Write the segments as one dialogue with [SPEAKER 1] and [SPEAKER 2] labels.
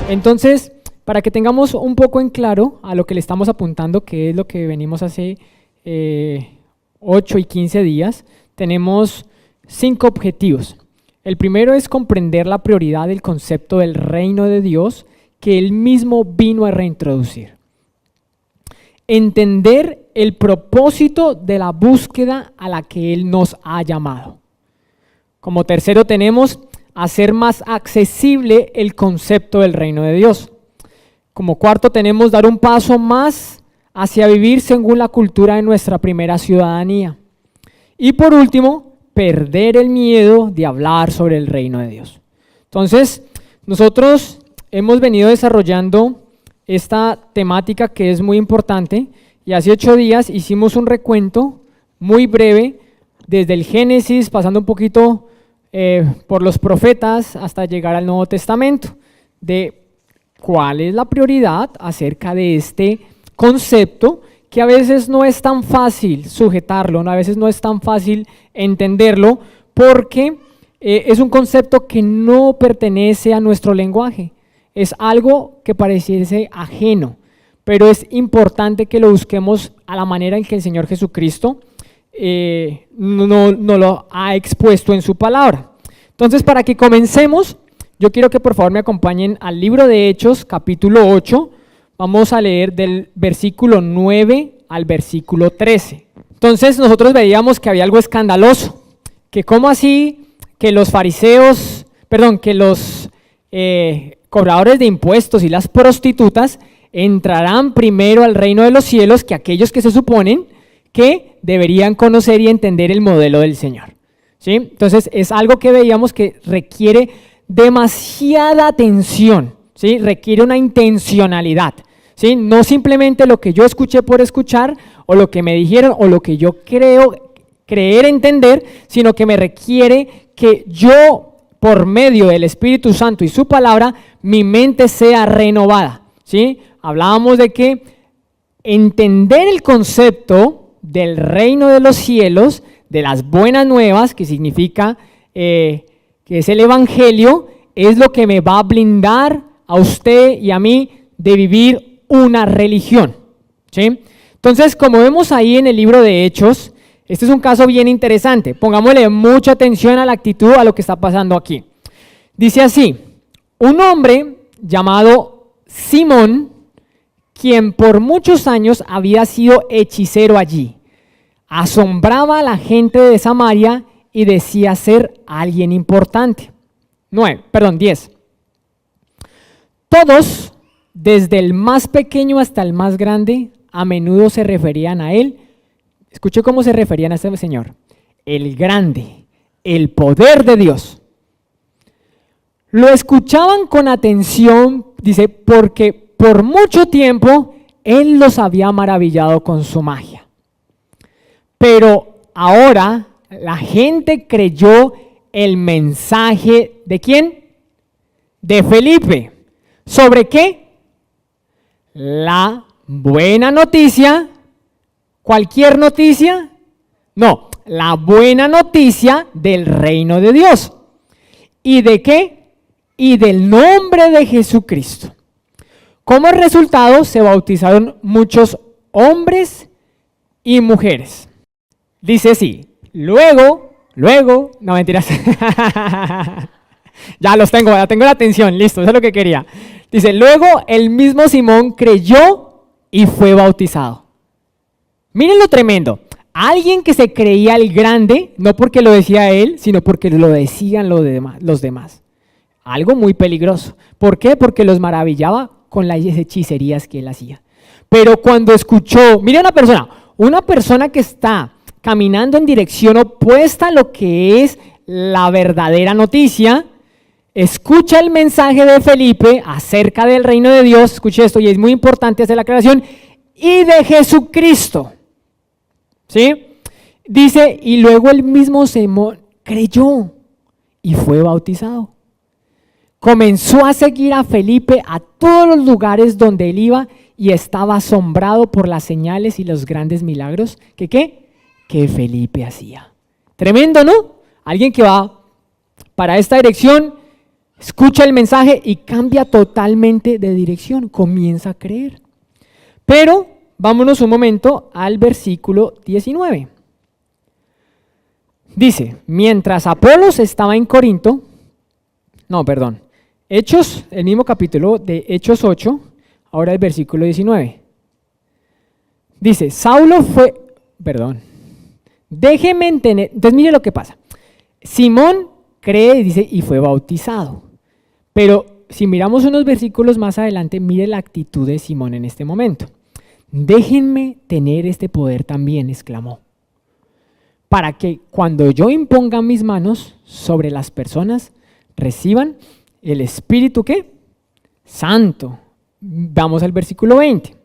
[SPEAKER 1] Entonces, para que tengamos un poco en claro a lo que le estamos apuntando, que es lo que venimos hace 8 y 15 días, tenemos 5 objetivos. El primero es comprender la prioridad del concepto del reino de Dios que Él mismo vino a reintroducir. Entender el propósito de la búsqueda a la que Él nos ha llamado. Como tercero tenemos hacer más accesible el concepto del reino de Dios. Como cuarto tenemos dar un paso más hacia vivir según la cultura de nuestra primera ciudadanía. Y por último, perder el miedo de hablar sobre el reino de Dios. Entonces, nosotros hemos venido desarrollando esta temática que es muy importante y hace 8 días hicimos un recuento muy breve desde el Génesis, pasando un poquito por los profetas hasta llegar al Nuevo Testamento, de cuál es la prioridad acerca de este concepto que a veces no es tan fácil sujetarlo, ¿no? A veces no es tan fácil entenderlo porque es un concepto que no pertenece a nuestro lenguaje, es algo que pareciese ajeno, pero es importante que lo busquemos a la manera en que el Señor Jesucristo no lo ha expuesto en su palabra. Entonces, para que comencemos, yo quiero que por favor me acompañen al libro de Hechos, capítulo 8, vamos a leer del versículo 9 al versículo 13. Entonces nosotros veíamos que había algo escandaloso, que cómo así que los fariseos, que los cobradores de impuestos y las prostitutas entrarán primero al reino de los cielos que aquellos que se suponen que deberían conocer y entender el modelo del Señor. ¿Sí? Entonces es algo que veíamos que requiere demasiada atención, ¿sí? Requiere una intencionalidad, ¿sí? No simplemente lo que yo escuché por escuchar o lo que me dijeron o lo que yo creer entender, sino que me requiere que yo, por medio del Espíritu Santo y su palabra, mi mente sea renovada, ¿sí? Hablábamos de que entender el concepto del reino de los cielos, de las buenas nuevas, que significa que es el evangelio, es lo que me va a blindar a usted y a mí de vivir una religión, ¿sí? Entonces, como vemos ahí en el libro de Hechos, este es un caso bien interesante. Pongámosle mucha atención a la actitud, a lo que está pasando aquí. Dice así: un hombre llamado Simón, quien por muchos años había sido hechicero allí, asombraba a la gente de Samaria y decía ser alguien importante. 10. Todos, desde el más pequeño hasta el más grande, a menudo se referían a él. Escuche cómo se referían a este señor: el grande, el poder de Dios. Lo escuchaban con atención, dice, porque por mucho tiempo él los había maravillado con su magia. Pero ahora la gente creyó el mensaje ¿de quién? De Felipe. ¿Sobre qué? La buena noticia. ¿Cualquier noticia? No, la buena noticia del reino de Dios. ¿Y de qué? Y del nombre de Jesucristo. Como resultado se bautizaron muchos hombres y mujeres. Dice así: luego, no mentiras, ya tengo la atención, listo, eso es lo que quería. Dice, luego el mismo Simón creyó y fue bautizado. Miren lo tremendo, alguien que se creía el grande, no porque lo decía él, sino porque lo decían los demás. Algo muy peligroso. ¿Por qué? Porque los maravillaba con las hechicerías que él hacía. Pero cuando escuchó, mire una persona que está caminando en dirección opuesta a lo que es la verdadera noticia, escucha el mensaje de Felipe acerca del reino de Dios, escuche esto y es muy importante hacer la aclaración, y de Jesucristo, ¿sí? Dice, y luego el mismo Simón creyó y fue bautizado. Comenzó a seguir a Felipe a todos los lugares donde él iba y estaba asombrado por las señales y los grandes milagros que Felipe hacía. Tremendo, ¿no? Alguien que va para esta dirección, escucha el mensaje y cambia totalmente de dirección, comienza a creer. Pero vámonos un momento al versículo 19. Dice, mientras Apolos estaba en Corinto, Hechos, el mismo capítulo de Hechos 8, ahora el versículo 19. Dice, déjenme entender, entonces mire lo que pasa. Simón cree, dice, y fue bautizado. Pero si miramos unos versículos más adelante, mire la actitud de Simón en este momento. Déjenme tener este poder también, exclamó, para que cuando yo imponga mis manos sobre las personas, reciban el Espíritu, ¿qué? Santo. Vamos al versículo 20.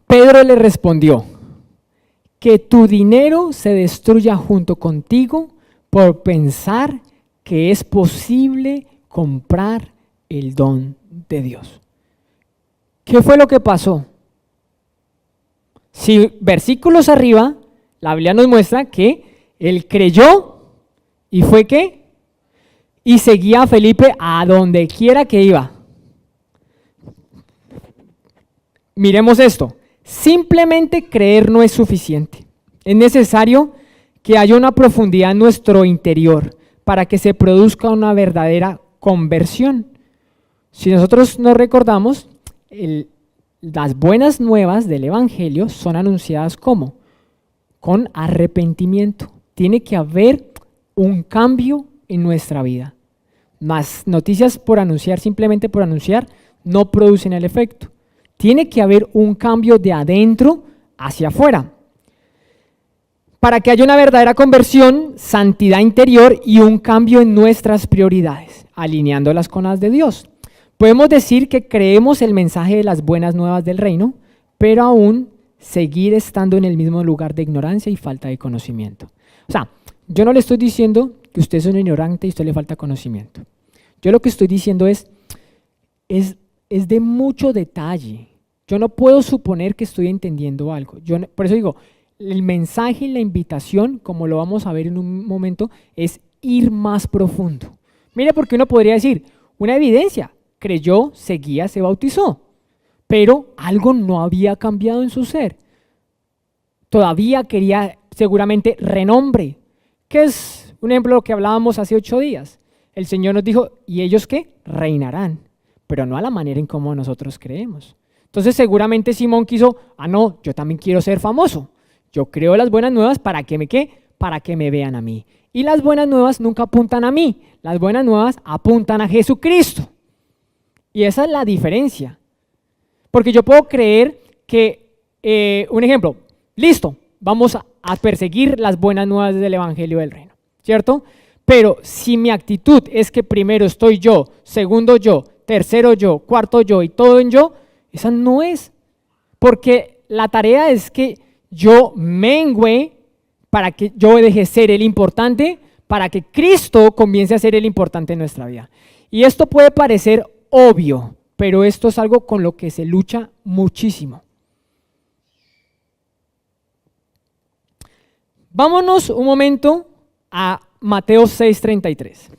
[SPEAKER 1] Pedro le respondió, que tu dinero se destruya junto contigo por pensar que es posible comprar el don de Dios. ¿Qué fue lo que pasó? Si versículos arriba, la Biblia nos muestra que él creyó y fue ¿qué? Y seguía a Felipe a donde quiera que iba. Miremos esto, simplemente creer no es suficiente. Es necesario que haya una profundidad en nuestro interior para que se produzca una verdadera conversión. Si nosotros nos recordamos, las buenas nuevas del Evangelio son anunciadas ¿cómo? Con arrepentimiento. Tiene que haber un cambio en nuestra vida. Las noticias por anunciar, simplemente por anunciar, no producen el efecto. Tiene que haber un cambio de adentro hacia afuera. Para que haya una verdadera conversión, santidad interior y un cambio en nuestras prioridades, alineándolas con las de Dios. Podemos decir que creemos el mensaje de las buenas nuevas del reino, pero aún seguir estando en el mismo lugar de ignorancia y falta de conocimiento. O sea, yo no le estoy diciendo que usted es un ignorante y a usted le falta conocimiento. Yo lo que estoy diciendo es de mucho detalle. Yo no puedo suponer que estoy entendiendo algo. Por eso digo, el mensaje y la invitación, como lo vamos a ver en un momento, es ir más profundo. Mire, porque uno podría decir, una evidencia, creyó, seguía, se bautizó, pero algo no había cambiado en su ser. Todavía quería seguramente renombre, que es un ejemplo de lo que hablábamos hace 8 días. El Señor nos dijo, ¿y ellos qué? Reinarán, pero no a la manera en como nosotros creemos. Entonces seguramente Simón quiso, no, yo también quiero ser famoso. Yo creo las buenas nuevas para que me vean a mí. Y las buenas nuevas nunca apuntan a mí, las buenas nuevas apuntan a Jesucristo. Y esa es la diferencia. Porque yo puedo creer que, un ejemplo, listo, vamos a perseguir las buenas nuevas del Evangelio del Reino, ¿cierto? Pero si mi actitud es que primero estoy yo, segundo yo, tercero yo, cuarto yo y todo en yo, esa no es. Porque la tarea es que yo mengüe para que yo deje de ser el importante, para que Cristo comience a ser el importante en nuestra vida. Y esto puede parecer obvio, pero esto es algo con lo que se lucha muchísimo. Vámonos un momento a Mateo 6:33.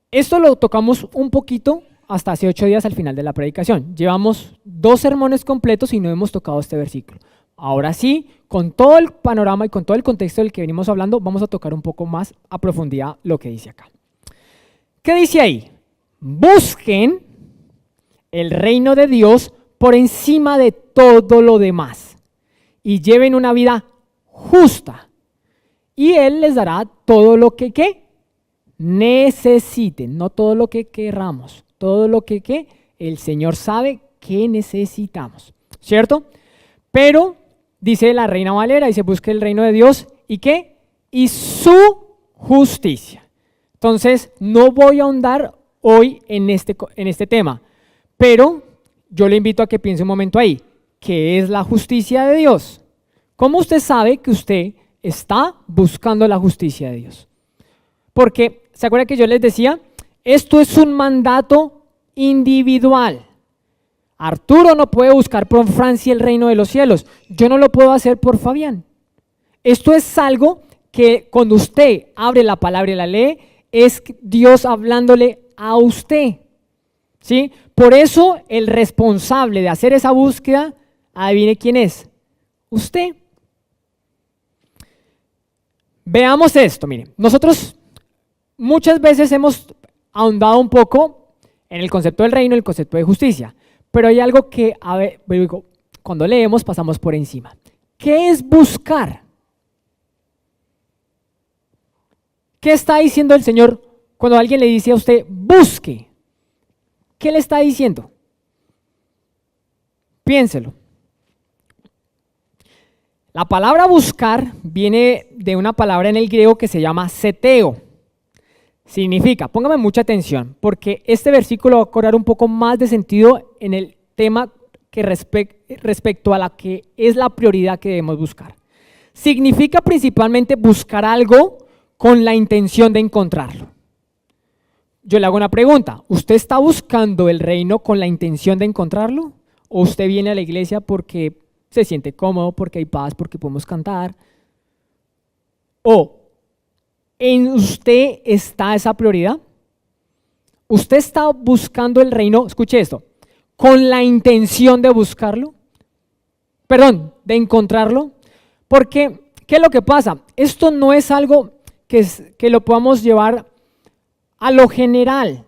[SPEAKER 1] Esto lo tocamos un poquito hasta hace 8 días al final de la predicación. Llevamos 2 sermones completos y no hemos tocado este versículo. Ahora sí, con todo el panorama y con todo el contexto del que venimos hablando, vamos a tocar un poco más a profundidad lo que dice acá. ¿Qué dice ahí? Busquen el reino de Dios por encima de todo lo demás y lleven una vida justa y Él les dará todo lo que necesiten, no todo lo que querramos, todo lo que el Señor sabe que necesitamos, ¿cierto? Pero dice la Reina Valera, dice busque el reino de Dios y ¿qué? Y su justicia. Entonces no voy a ahondar hoy en este tema, pero yo le invito a que piense un momento ahí, ¿qué es la justicia de Dios? ¿Cómo usted sabe que usted está buscando la justicia de Dios? Porque, ¿se acuerda que yo les decía? Esto es un mandato individual. Arturo no puede buscar por Francia el reino de los cielos. Yo no lo puedo hacer por Fabián. Esto es algo que cuando usted abre la palabra y la lee, es Dios hablándole a usted, ¿sí? Por eso el responsable de hacer esa búsqueda, adivine quién es, usted. Veamos esto, miren, nosotros muchas veces hemos ahondado un poco en el concepto del reino y el concepto de justicia, pero hay algo que cuando leemos pasamos por encima. ¿Qué es buscar? ¿Qué está diciendo el Señor cuando alguien le dice a usted, busque? ¿Qué le está diciendo? Piénselo. La palabra buscar viene de una palabra en el griego que se llama seteo. Significa, póngame mucha atención, porque este versículo va a cobrar un poco más de sentido en el tema que respecto a la que es la prioridad que debemos buscar. Significa principalmente buscar algo con la intención de encontrarlo. Yo le hago una pregunta, ¿usted está buscando el reino con la intención de encontrarlo? ¿O usted viene a la iglesia porque se siente cómodo, porque hay paz, porque podemos cantar? ¿O en usted está esa prioridad? ¿Usted está buscando el reino, escuche esto, con la intención de buscarlo? Perdón, de encontrarlo. Porque, ¿qué es lo que pasa? Esto no es algo que lo podamos llevar a lo general.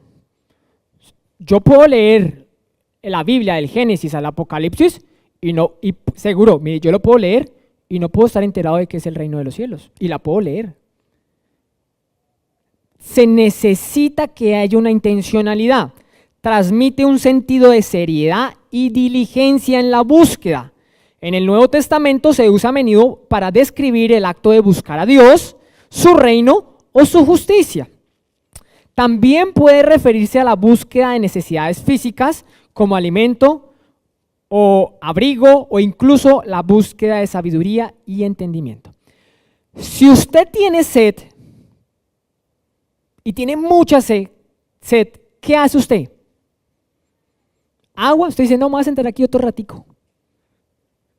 [SPEAKER 1] Yo puedo leer la Biblia del Génesis al Apocalipsis y seguro, mire, yo lo puedo leer y no puedo estar enterado de qué es el reino de los cielos, y la puedo leer. Se necesita que haya una intencionalidad, transmite un sentido de seriedad y diligencia en la búsqueda. En el Nuevo Testamento se usa a menudo para describir el acto de buscar a Dios, su reino o su justicia. También puede referirse a la búsqueda de necesidades físicas como alimento o abrigo, o incluso la búsqueda de sabiduría y entendimiento. Si usted tiene sed y tiene mucha sed, ¿qué hace usted? Agua. Usted dice, no, me voy a sentar aquí otro ratico.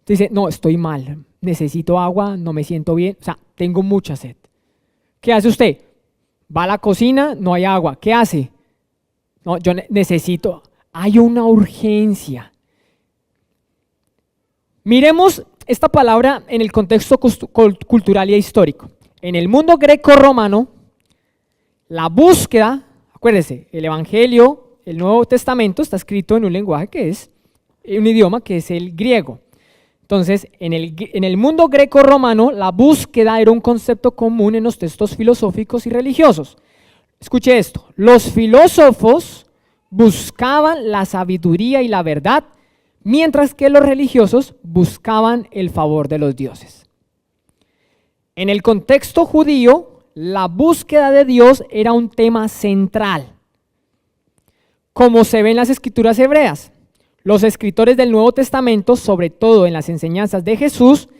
[SPEAKER 1] Usted dice, no, estoy mal, necesito agua, no me siento bien, o sea, tengo mucha sed. ¿Qué hace usted? Va a la cocina, no hay agua. ¿Qué hace? No, yo necesito, hay una urgencia. Miremos esta palabra en el contexto cultural y histórico. En el mundo greco-romano, la búsqueda, acuérdense, el Evangelio, el Nuevo Testamento está escrito en un lenguaje que es, un idioma que es el griego. Entonces, en el mundo greco-romano, la búsqueda era un concepto común en los textos filosóficos y religiosos. Escuche esto, los filósofos buscaban la sabiduría y la verdad, mientras que los religiosos buscaban el favor de los dioses. En el contexto judío, la búsqueda de Dios era un tema central, como se ve en las escrituras hebreas. Los escritores del Nuevo Testamento, sobre todo en las enseñanzas de Jesús,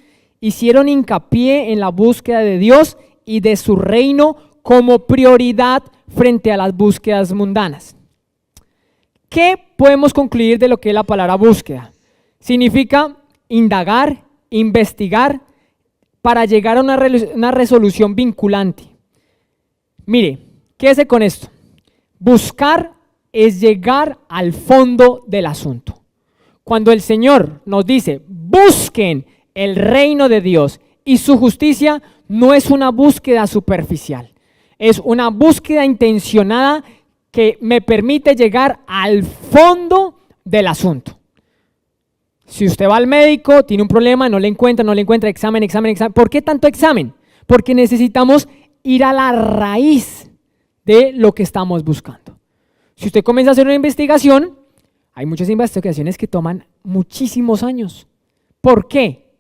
[SPEAKER 1] hicieron hincapié en la búsqueda de Dios y de su reino como prioridad frente a las búsquedas mundanas. ¿Qué podemos concluir de lo que es la palabra búsqueda? Significa indagar, investigar, para llegar a una resolución vinculante. Mire, quédese con esto. Buscar es llegar al fondo del asunto. Cuando el Señor nos dice, busquen el reino de Dios y su justicia, no es una búsqueda superficial, es una búsqueda intencionada que me permite llegar al fondo del asunto. Si usted va al médico, tiene un problema, no le encuentra, examen. ¿Por qué tanto examen? Porque necesitamos ir a la raíz de lo que estamos buscando. Si usted comienza a hacer una investigación, hay muchas investigaciones que toman muchísimos años. ¿Por qué?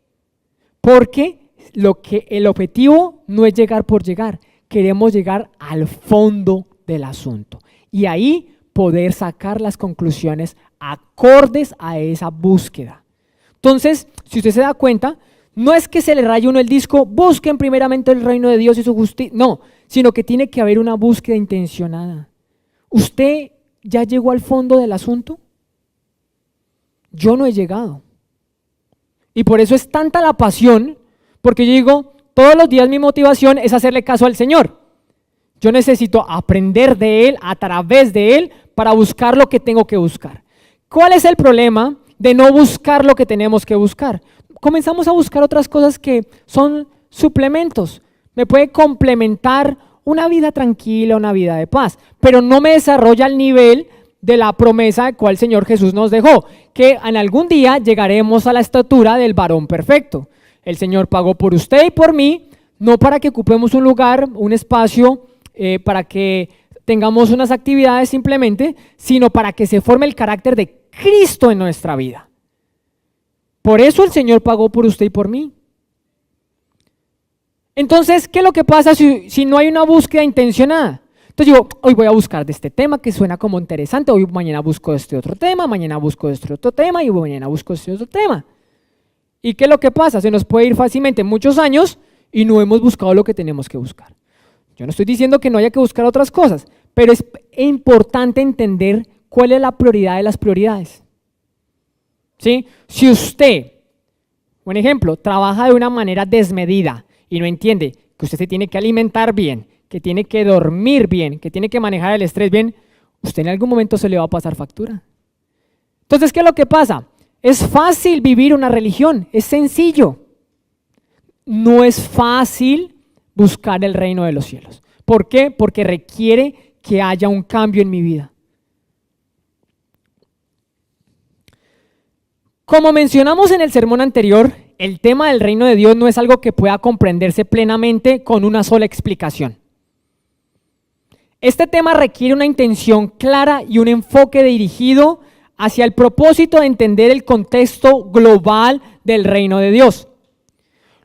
[SPEAKER 1] Porque el objetivo no es llegar por llegar, queremos llegar al fondo del asunto y ahí poder sacar las conclusiones acordes a esa búsqueda. Entonces, si usted se da cuenta, no es que se le raye uno el disco, busquen primeramente el reino de Dios y su justicia, no, sino que tiene que haber una búsqueda intencionada. ¿Usted ya llegó al fondo del asunto? Yo no he llegado. Y por eso es tanta la pasión, porque yo digo, todos los días mi motivación es hacerle caso al Señor. Yo necesito aprender de Él, a través de Él, para buscar lo que tengo que buscar. ¿Cuál es el problema de no buscar lo que tenemos que buscar? Comenzamos a buscar otras cosas que son suplementos. Me puede complementar una vida tranquila, una vida de paz, pero no me desarrolla al nivel de la promesa de cual el Señor Jesús nos dejó, que en algún día llegaremos a la estatura del varón perfecto. El Señor pagó por usted y por mí, no para que ocupemos un lugar, un espacio, para que tengamos unas actividades simplemente, sino para que se forme el carácter de Cristo en nuestra vida. Por eso el Señor pagó por usted y por mí. Entonces, ¿qué es lo que pasa si no hay una búsqueda intencionada? Entonces digo, hoy voy a buscar de este tema que suena como interesante, hoy mañana busco de este otro tema, mañana busco de este otro tema y mañana busco de este otro tema. ¿Y qué es lo que pasa? Se nos puede ir fácilmente muchos años y no hemos buscado lo que tenemos que buscar. Yo no estoy diciendo que no haya que buscar otras cosas, pero es importante entender cuál es la prioridad de las prioridades. ¿Sí? Si usted, un ejemplo, trabaja de una manera desmedida y no entiende que usted se tiene que alimentar bien, que tiene que dormir bien, que tiene que manejar el estrés bien, usted en algún momento se le va a pasar factura. Entonces, ¿qué es lo que pasa? Es fácil vivir una religión, es sencillo. No es fácil buscar el reino de los cielos. ¿Por qué? Porque requiere que haya un cambio en mi vida. Como mencionamos en el sermón anterior, el tema del reino de Dios no es algo que pueda comprenderse plenamente con una sola explicación. Este tema requiere una intención clara y un enfoque dirigido hacia el propósito de entender el contexto global del reino de Dios,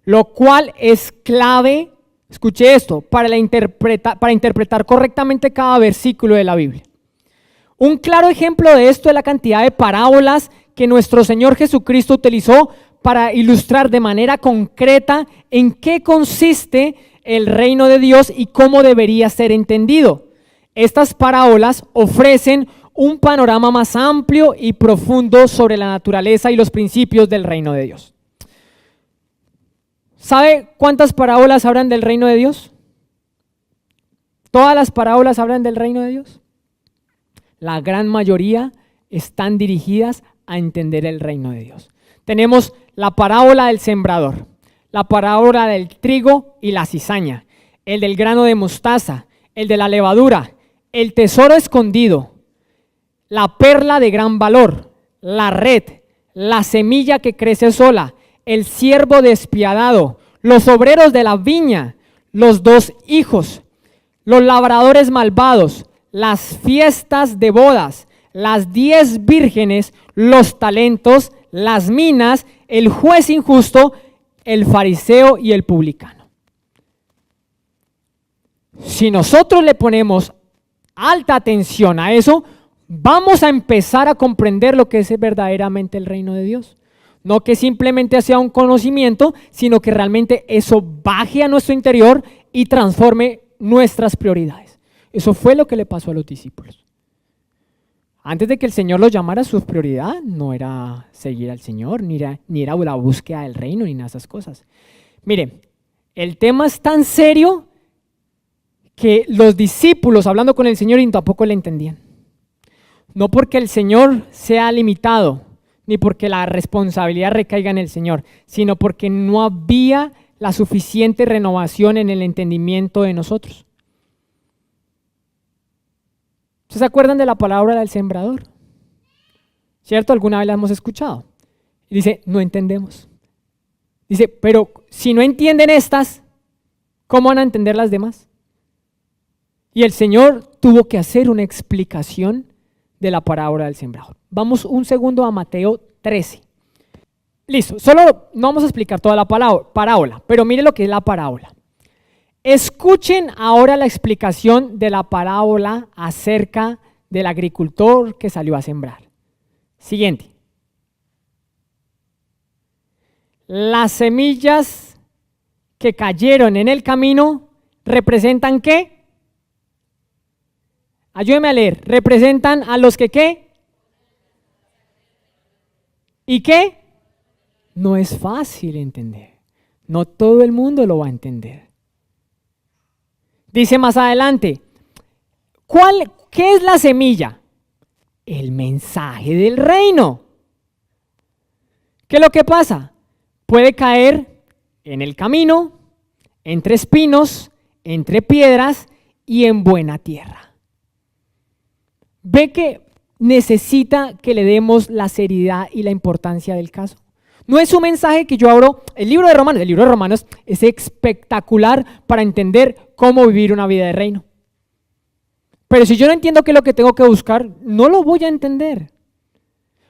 [SPEAKER 1] lo cual es clave, escuche esto, para interpretar correctamente cada versículo de la Biblia. Un claro ejemplo de esto es la cantidad de parábolas que nuestro Señor Jesucristo utilizó para ilustrar de manera concreta en qué consiste el reino de Dios y cómo debería ser entendido. Estas parábolas ofrecen un panorama más amplio y profundo sobre la naturaleza y los principios del reino de Dios. ¿Sabe cuántas parábolas hablan del reino de Dios? ¿Todas las parábolas hablan del reino de Dios? La gran mayoría están dirigidas a entender el reino de Dios. Tenemos la parábola del sembrador, la parábola del trigo y la cizaña, el del grano de mostaza, el de la levadura, el tesoro escondido, la perla de gran valor, la red, la semilla que crece sola, el siervo despiadado, los obreros de la viña, los 2 hijos, los labradores malvados, las fiestas de bodas, las 10 vírgenes, los talentos, las minas, el juez injusto, el fariseo y el publicano. Si nosotros le ponemos alta atención a eso, vamos a empezar a comprender lo que es verdaderamente el reino de Dios. No que simplemente sea un conocimiento, sino que realmente eso baje a nuestro interior y transforme nuestras prioridades. Eso fue lo que le pasó a los discípulos. Antes de que el Señor los llamara, su prioridad no era seguir al Señor, ni era la búsqueda del reino, ni nada de esas cosas. Mire, el tema es tan serio que los discípulos, hablando con el Señor, y tampoco le entendían. No porque el Señor sea limitado, ni porque la responsabilidad recaiga en el Señor, sino porque no había la suficiente renovación en el entendimiento de nosotros. ¿Se acuerdan de la palabra del sembrador? ¿Cierto? Alguna vez la hemos escuchado. Y dice, no entendemos. Dice, pero si no entienden estas, ¿cómo van a entender las demás? Y el Señor tuvo que hacer una explicación de la parábola del sembrador. Vamos un segundo a Mateo 13. Listo, solo no vamos a explicar toda la parábola, pero mire lo que es la parábola. Escuchen ahora la explicación de la parábola acerca del agricultor que salió a sembrar. Siguiente. Las semillas que cayeron en el camino representan ¿qué? Ayúdeme a leer. Representan a los que ¿qué? ¿Y qué? No es fácil entender. No todo el mundo lo va a entender. Dice más adelante, ¿qué es la semilla? El mensaje del reino. ¿Qué es lo que pasa? Puede caer en el camino, entre espinos, entre piedras y en buena tierra. ¿Ve que necesita que le demos la seriedad y la importancia del caso? No es un mensaje que yo abro, el libro de Romanos es espectacular para entender cómo vivir una vida de reino. Pero si yo no entiendo qué es lo que tengo que buscar, no lo voy a entender.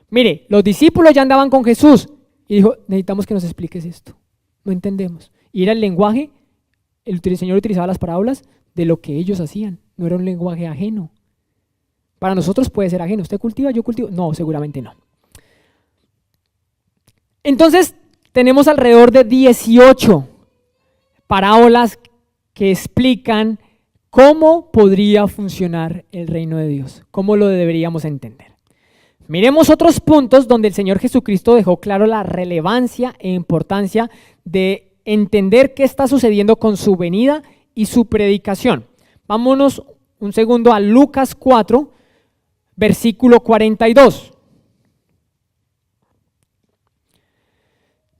[SPEAKER 1] Mire, los discípulos ya andaban con Jesús y dijo, necesitamos que nos expliques esto, no entendemos. Y era el lenguaje, el Señor utilizaba las parábolas de lo que ellos hacían, no era un lenguaje ajeno. Para nosotros puede ser ajeno, ¿usted cultiva, yo cultivo? No, seguramente no. Entonces, tenemos alrededor de 18 parábolas que explican cómo podría funcionar el reino de Dios, cómo lo deberíamos entender. Miremos otros puntos donde el Señor Jesucristo dejó claro la relevancia e importancia de entender qué está sucediendo con su venida y su predicación. Vámonos un segundo a Lucas 4, versículo 42.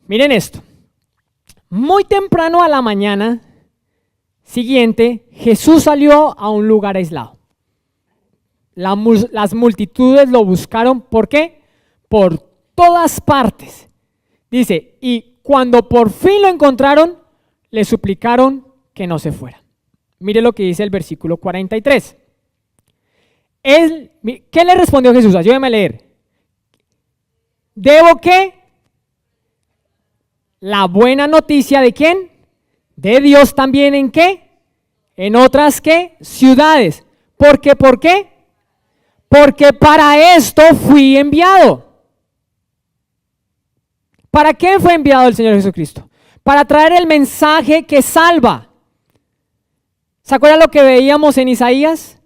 [SPEAKER 1] Miren esto. Muy temprano a la mañana siguiente, Jesús salió a un lugar aislado. Las multitudes lo buscaron, ¿por qué? Por todas partes. Dice, y cuando por fin lo encontraron, le suplicaron que no se fuera. Mire lo que dice el versículo 43. ¿Qué le respondió Jesús? Ayúdeme a leer. ¿Debo qué? La buena noticia ¿de quién? De Dios también ¿en qué? En otras ¿qué? Ciudades. ¿Por qué? ¿Por qué? Porque para esto fui enviado. ¿Para qué fue enviado el Señor Jesucristo? Para traer el mensaje que salva. ¿Se acuerdan lo que veíamos en Isaías?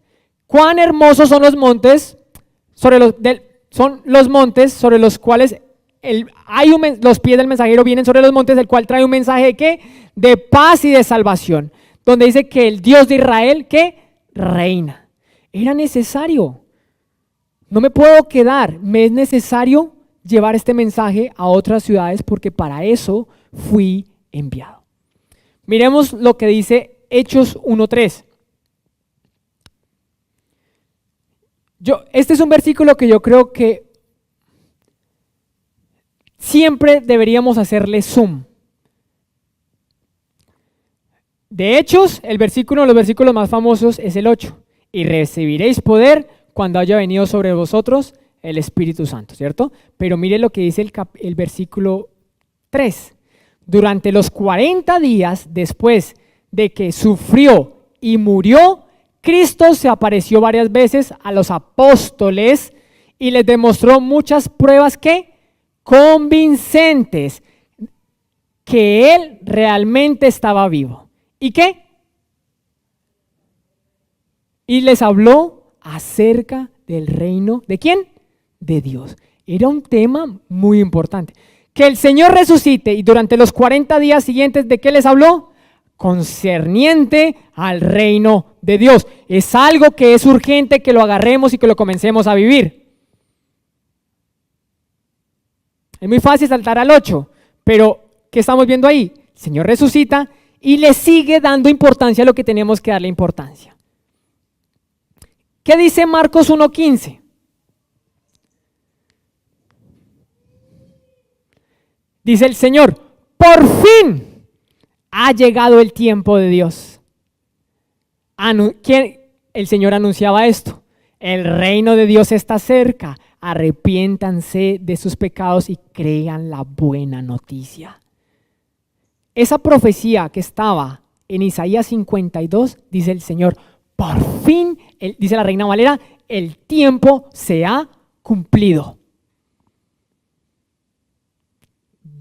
[SPEAKER 1] Cuán hermosos son los montes son los montes sobre los cuales los pies del mensajero vienen sobre los montes, el cual trae un mensaje de ¿qué? De paz y de salvación, donde dice que el Dios de Israel, ¿qué? Reina. Era necesario. No me puedo quedar, me es necesario llevar este mensaje a otras ciudades porque para eso fui enviado. Miremos lo que dice Hechos 1:3. Este es un versículo que yo creo que siempre deberíamos hacerle zoom. De Hechos, uno de los versículos más famosos es el 8. Y recibiréis poder cuando haya venido sobre vosotros el Espíritu Santo, ¿cierto? Pero mire lo que dice el versículo 3. Durante los 40 días después de que sufrió y murió, Cristo se apareció varias veces a los apóstoles y les demostró muchas pruebas que convincentes que Él realmente estaba vivo. ¿Y qué? Y les habló acerca del reino, ¿de quién? De Dios. Era un tema muy importante. Que el Señor resucite y durante los 40 días siguientes, ¿de qué les habló? Concerniente al reino de Dios. Es algo que es urgente que lo agarremos y que lo comencemos a vivir. Es muy fácil saltar al 8, pero ¿qué estamos viendo ahí? El Señor resucita y le sigue dando importancia a lo que tenemos que darle importancia. ¿Qué dice Marcos 1:15? Dice el Señor, por fin ha llegado el tiempo de Dios. El Señor anunciaba esto. El reino de Dios está cerca. Arrepiéntanse de sus pecados y crean la buena noticia. Esa profecía que estaba en Isaías 52, dice el Señor, por fin, dice la Reina Valera, el tiempo se ha cumplido.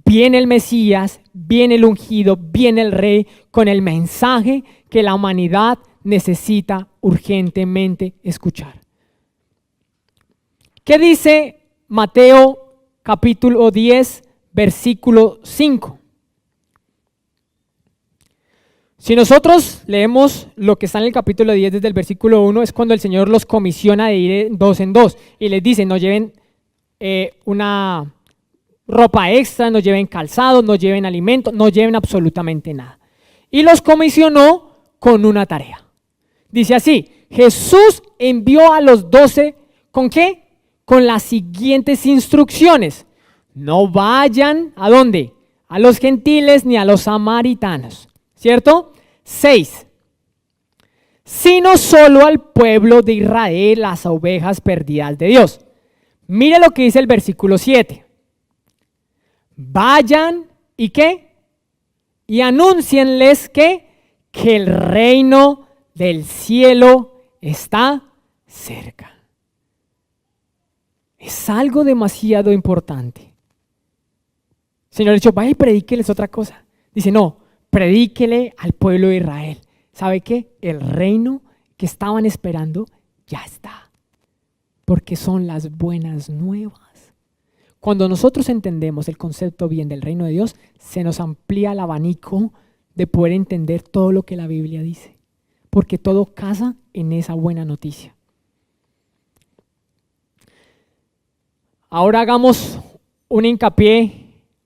[SPEAKER 1] Viene el Mesías, viene el ungido, viene el Rey con el mensaje que la humanidad necesita urgentemente escuchar. ¿Qué dice Mateo capítulo 10, versículo 5? Si nosotros leemos lo que está en el capítulo 10 desde el versículo 1, es cuando el Señor los comisiona de ir dos en dos y les dice, no lleven una ropa extra, no lleven calzado, no lleven alimento, no lleven absolutamente nada. Y los comisionó con una tarea. Dice así, Jesús envió a los 12, ¿con qué? Con las siguientes instrucciones. No vayan, ¿a dónde? A los gentiles ni a los samaritanos, ¿cierto? 6. Sino solo al pueblo de Israel, las ovejas perdidas de Dios. Mire lo que dice el versículo 7. Vayan, ¿y qué? Y anúncienles que el reino del cielo está cerca. Es algo demasiado importante. El Señor ha dicho, vaya y predíqueles otra cosa. Dice, no, predíquele al pueblo de Israel. ¿Sabe qué? El reino que estaban esperando ya está. Porque son las buenas nuevas. Cuando nosotros entendemos el concepto bien del reino de Dios, se nos amplía el abanico de poder entender todo lo que la Biblia dice. Porque todo casa en esa buena noticia. Ahora hagamos un hincapié,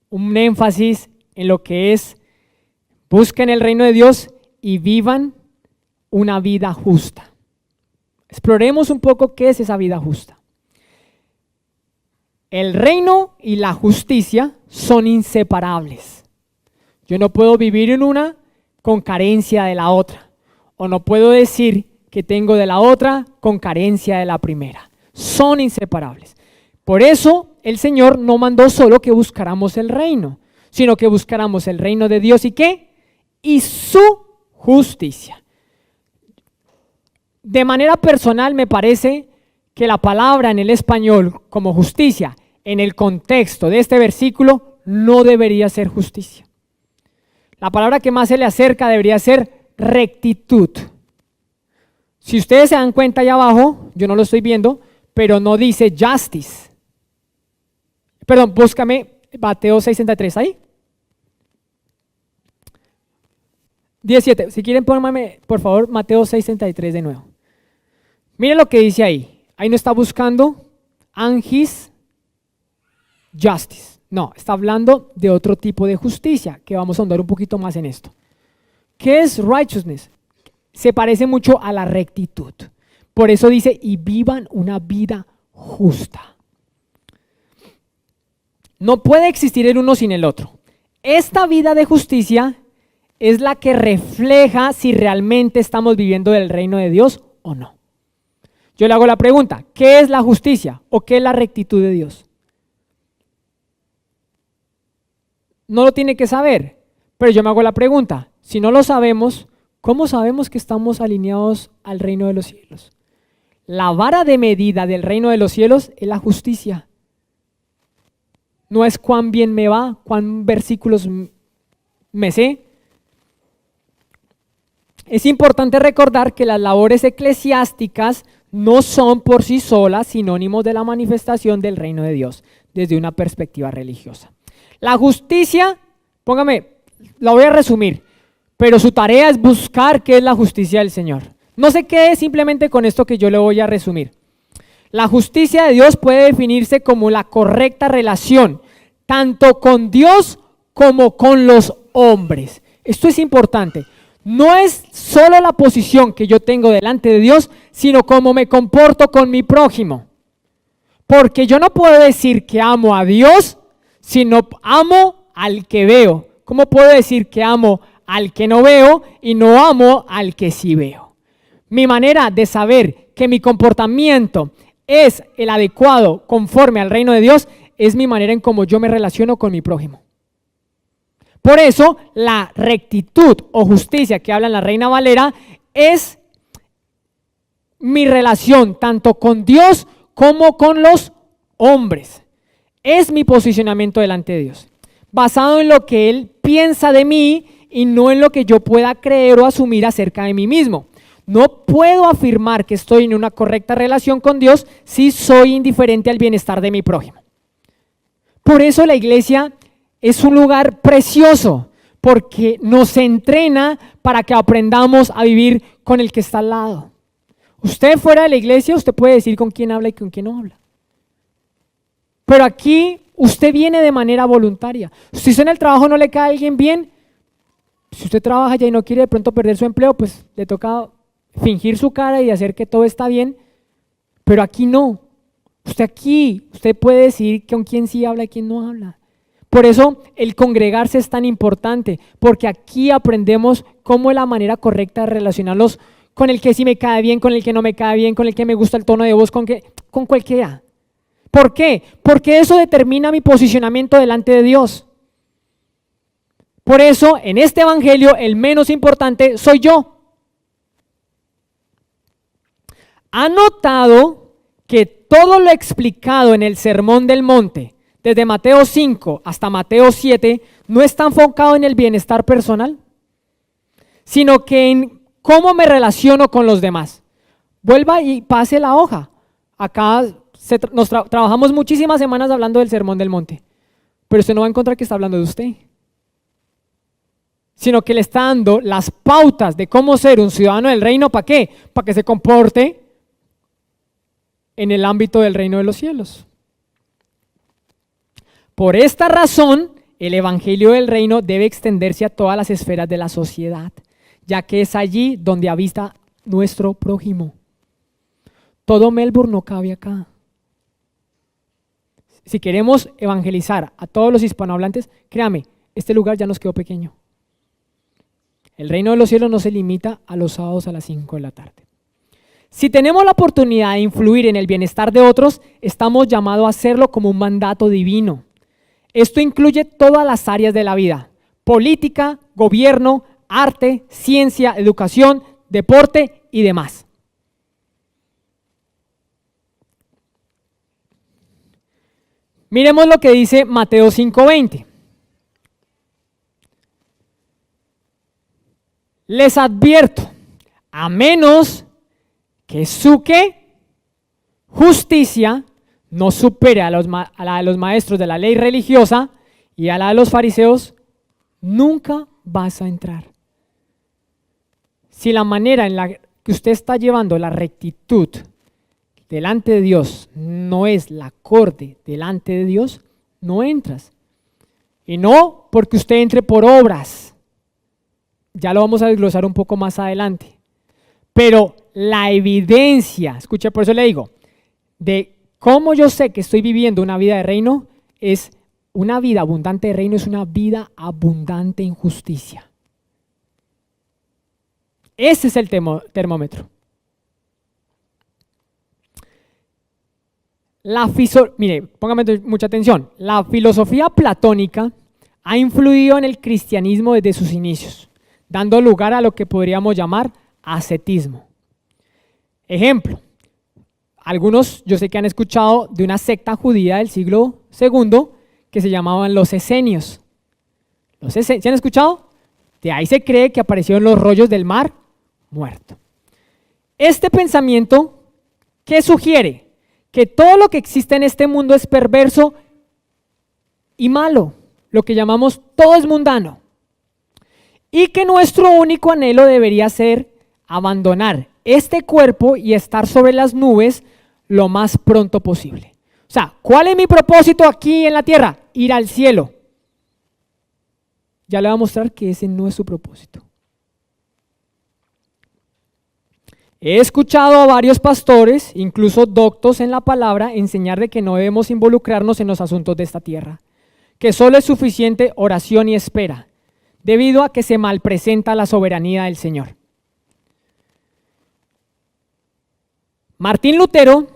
[SPEAKER 1] un énfasis en lo que es busquen el reino de Dios y vivan una vida justa. Exploremos un poco qué es esa vida justa. El reino y la justicia son inseparables. Yo no puedo vivir en una con carencia de la otra. O no puedo decir que tengo de la otra con carencia de la primera. Son inseparables. Por eso el Señor no mandó solo que buscáramos el reino, sino que buscáramos el reino de Dios y ¿qué? Y su justicia. De manera personal me parece que la palabra en el español como justicia, en el contexto de este versículo, no debería ser justicia. La palabra que más se le acerca debería ser rectitud. Si ustedes se dan cuenta allá abajo, yo no lo estoy viendo, pero no dice justice. Perdón, búscame Mateo 6:33 ahí. 17, si quieren pónganme por favor Mateo 6:33 de nuevo. Miren lo que dice ahí. Ahí no está buscando angis justice. No, está hablando de otro tipo de justicia, que vamos a ahondar un poquito más en esto. ¿Qué es righteousness? Se parece mucho a la rectitud. Por eso dice, y vivan una vida justa. No puede existir el uno sin el otro. Esta vida de justicia es la que refleja si realmente estamos viviendo del reino de Dios o no. Yo le hago la pregunta, ¿qué es la justicia o qué es la rectitud de Dios? No lo tiene que saber, pero yo me hago la pregunta, si no lo sabemos, ¿cómo sabemos que estamos alineados al reino de los cielos? La vara de medida del reino de los cielos es la justicia. No es cuán bien me va, cuán versículos me sé. Es importante recordar que las labores eclesiásticas no son por sí solas sinónimos de la manifestación del reino de Dios desde una perspectiva religiosa. La justicia, póngame, la voy a resumir, pero su tarea es buscar qué es la justicia del Señor. No se quede simplemente con esto que yo le voy a resumir. La justicia de Dios puede definirse como la correcta relación, tanto con Dios como con los hombres. Esto es importante. No es solo la posición que yo tengo delante de Dios, sino cómo me comporto con mi prójimo. Porque yo no puedo decir que amo a Dios, sino amo al que veo. ¿Cómo puedo decir que amo al que no veo y no amo al que sí veo? Mi manera de saber que mi comportamiento es el adecuado conforme al reino de Dios es mi manera en cómo yo me relaciono con mi prójimo. Por eso la rectitud o justicia que habla en la Reina Valera es mi relación tanto con Dios como con los hombres. Es mi posicionamiento delante de Dios, basado en lo que Él piensa de mí y no en lo que yo pueda creer o asumir acerca de mí mismo. No puedo afirmar que estoy en una correcta relación con Dios si soy indiferente al bienestar de mi prójimo. Por eso la iglesia es un lugar precioso, porque nos entrena para que aprendamos a vivir con el que está al lado. Usted fuera de la iglesia, usted puede decir con quién habla y con quién no habla. Pero aquí usted viene de manera voluntaria. Si usted en el trabajo no le cae a alguien bien, si usted trabaja ya y no quiere de pronto perder su empleo, pues le toca fingir su cara y hacer que todo está bien. Pero aquí no. Usted puede decidir con quién sí habla y quién no habla. Por eso el congregarse es tan importante, porque aquí aprendemos cómo es la manera correcta de relacionarnos con el que sí me cae bien, con el que no me cae bien, con el que me gusta el tono de voz, con cualquiera. ¿Por qué? Porque eso determina mi posicionamiento delante de Dios. Por eso, en este evangelio, el menos importante soy yo. ¿Ha notado que todo lo explicado en el Sermón del Monte, desde Mateo 5 hasta Mateo 7, no está enfocado en el bienestar personal, sino que en cómo me relaciono con los demás? Vuelva y pase la hoja. Acá trabajamos muchísimas semanas hablando del Sermón del Monte, pero usted no va a encontrar que está hablando de usted, sino que le está dando las pautas de cómo ser un ciudadano del reino. ¿Para qué? Para que se comporte en el ámbito del reino de los cielos. Por esta razón, el evangelio del reino debe extenderse a todas las esferas de la sociedad, ya que es allí donde habita nuestro prójimo. Todo Melbourne no cabe acá. Si queremos evangelizar a todos los hispanohablantes, créame, este lugar ya nos quedó pequeño. El reino de los cielos no se limita a los sábados a las 5 de la tarde. Si tenemos la oportunidad de influir en el bienestar de otros, estamos llamados a hacerlo como un mandato divino. Esto incluye todas las áreas de la vida: política, gobierno, arte, ciencia, educación, deporte y demás. Miremos lo que dice Mateo 5:20. Les advierto, a menos que su justicia no supere a la de los maestros de la ley religiosa y a la de los fariseos, nunca vas a entrar. Si la manera en la que usted está llevando la rectitud delante de Dios no es la acorde delante de Dios, no entras. Y no porque usted entre por obras. Ya lo vamos a desglosar un poco más adelante. Pero la evidencia, escucha, por eso le digo, de cómo yo sé que estoy viviendo una vida de reino, es una vida abundante de reino, es una vida abundante en justicia. Ese es el termómetro. Mire, póngame mucha atención. La filosofía platónica ha influido en el cristianismo desde sus inicios, dando lugar a lo que podríamos llamar ascetismo. Ejemplo, algunos yo sé que han escuchado de una secta judía del siglo II que se llamaban los esenios. ¿Sí han escuchado? De ahí se cree que aparecieron los rollos del mar muerto. Este pensamiento, ¿qué sugiere? Que todo lo que existe en este mundo es perverso y malo, lo que llamamos todo es mundano, y que nuestro único anhelo debería ser abandonar este cuerpo y estar sobre las nubes lo más pronto posible. O sea, ¿cuál es mi propósito aquí en la tierra? Ir al cielo. Ya le voy a mostrar que ese no es su propósito. He escuchado a varios pastores, incluso doctos en la palabra, enseñar de que no debemos involucrarnos en los asuntos de esta tierra, que solo es suficiente oración y espera, debido a que se malpresenta la soberanía del Señor. Martín Lutero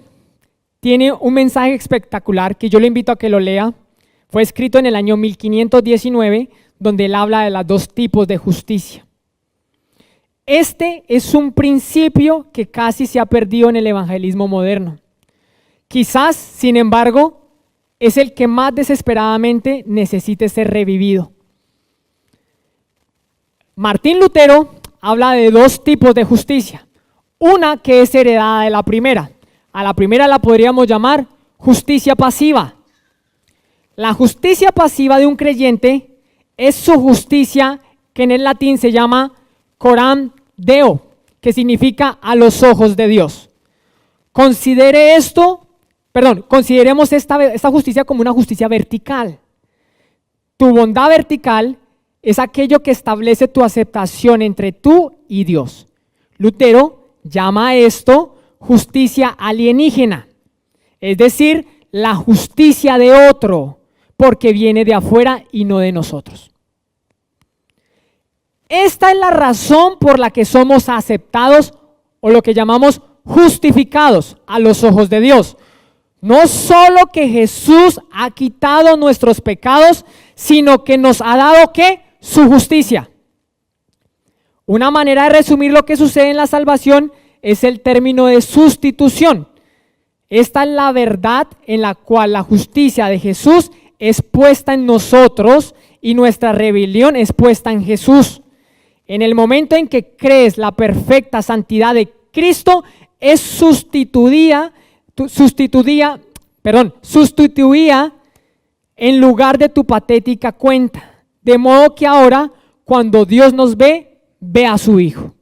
[SPEAKER 1] tiene un mensaje espectacular que yo le invito a que lo lea. Fue escrito en el año 1519, donde él habla de los dos tipos de justicia. Este es un principio que casi se ha perdido en el evangelismo moderno. Quizás, sin embargo, es el que más desesperadamente necesite ser revivido. Martín Lutero habla de dos tipos de justicia. Una que es heredada de la primera. A la primera la podríamos llamar justicia pasiva. La justicia pasiva de un creyente es su justicia, que en el latín se llama coram Deo, que significa a los ojos de Dios. Consideremos esta justicia como una justicia vertical. Tu bondad vertical es aquello que establece tu aceptación entre tú y Dios. Lutero llama a esto justicia alienígena, es decir, la justicia de otro, porque viene de afuera y no de nosotros. Esta es la razón por la que somos aceptados o lo que llamamos justificados a los ojos de Dios. No solo que Jesús ha quitado nuestros pecados, sino que nos ha dado ¿qué? Su justicia. Una manera de resumir lo que sucede en la salvación es el término de sustitución. Esta es la verdad en la cual la justicia de Jesús es puesta en nosotros y nuestra rebelión es puesta en Jesús. En el momento en que crees la perfecta santidad de Cristo, es sustituida en lugar de tu patética cuenta. De modo que ahora, cuando Dios nos ve, ve a su Hijo.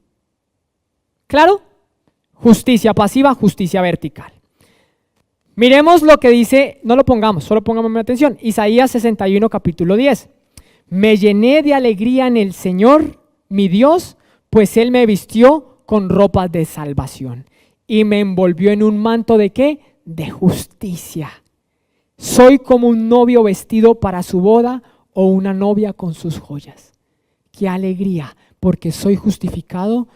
[SPEAKER 1] ¿Claro? Justicia pasiva, justicia vertical. Miremos lo que dice, no lo pongamos, solo pongamos atención. Isaías 61, capítulo 10. Me llené de alegría en el Señor, mi Dios, pues Él me vistió con ropas de salvación y me envolvió en un manto ¿de qué? De justicia. Soy como un novio vestido para su boda o una novia con sus joyas. ¡Qué alegría! Porque soy justificado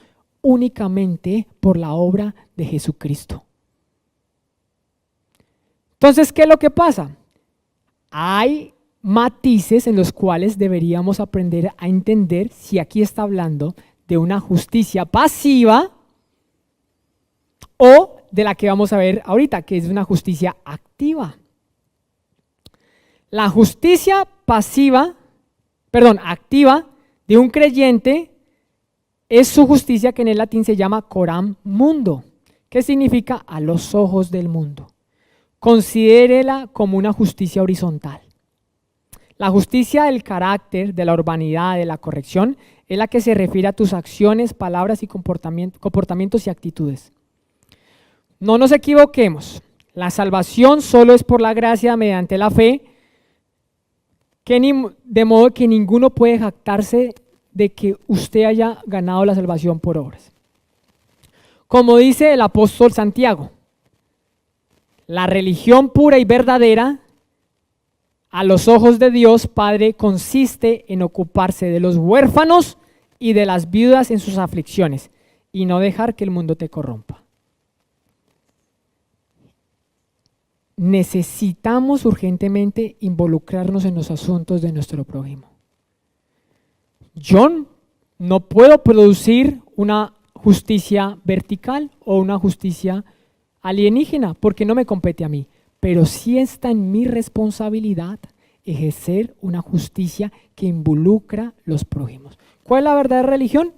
[SPEAKER 1] únicamente por la obra de Jesucristo. Entonces, ¿qué es lo que pasa? Hay matices en los cuales deberíamos aprender a entender si aquí está hablando de una justicia pasiva o de la que vamos a ver ahorita, que es una justicia activa. La justicia activa de un creyente es su justicia, que en el latín se llama coram mundo, que significa a los ojos del mundo. Considérela como una justicia horizontal. La justicia del carácter, de la urbanidad, de la corrección, es la que se refiere a tus acciones, palabras y comportamientos y actitudes. No nos equivoquemos, la salvación solo es por la gracia mediante la fe, de modo que ninguno puede jactarse de que usted haya ganado la salvación por obras. Como dice el apóstol Santiago, la religión pura y verdadera a los ojos de Dios Padre consiste en ocuparse de los huérfanos y de las viudas en sus aflicciones y no dejar que el mundo te corrompa. Necesitamos urgentemente involucrarnos en los asuntos de nuestro prójimo. Yo no puedo producir una justicia vertical o una justicia alienígena porque no me compete a mí, pero sí está en mi responsabilidad ejercer una justicia que involucra los prójimos. ¿Cuál es la verdadera religión?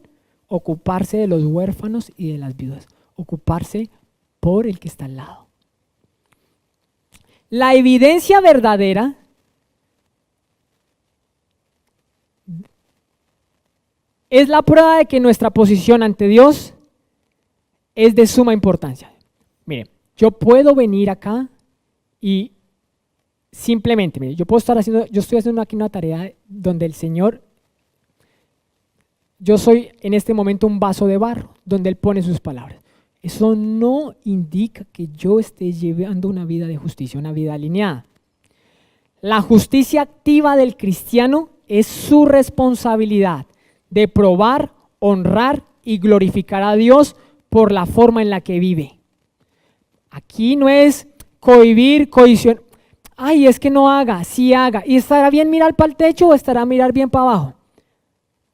[SPEAKER 1] Ocuparse de los huérfanos y de las viudas, ocuparse por el que está al lado. La evidencia verdadera es la prueba de que nuestra posición ante Dios es de suma importancia. Mire, yo puedo venir acá y simplemente, mire, yo estoy haciendo aquí una tarea donde el Señor, yo soy en este momento un vaso de barro, donde Él pone sus palabras. Eso no indica que yo esté llevando una vida de justicia, una vida alineada. La justicia activa del cristiano es su responsabilidad de probar, honrar y glorificar a Dios por la forma en la que vive. Aquí no es cohibir, cohibición. Ay, es que no haga, sí haga. ¿Y estará bien mirar para el techo o estará mirar bien para abajo?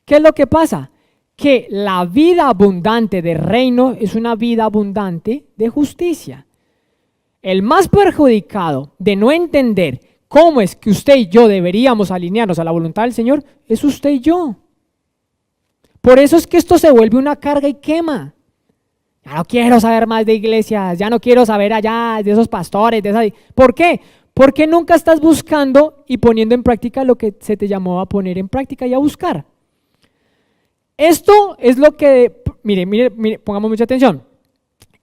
[SPEAKER 1] ¿Qué es lo que pasa? Que la vida abundante del reino es una vida abundante de justicia. El más perjudicado de no entender cómo es que usted y yo deberíamos alinearnos a la voluntad del Señor es usted y yo. Por eso es que esto se vuelve una carga y quema. Ya no quiero saber más de iglesias, ya no quiero saber allá de esos pastores. ¿Por qué? ¿Por qué nunca estás buscando y poniendo en práctica lo que se te llamó a poner en práctica y a buscar? Esto es lo que, mire, pongamos mucha atención.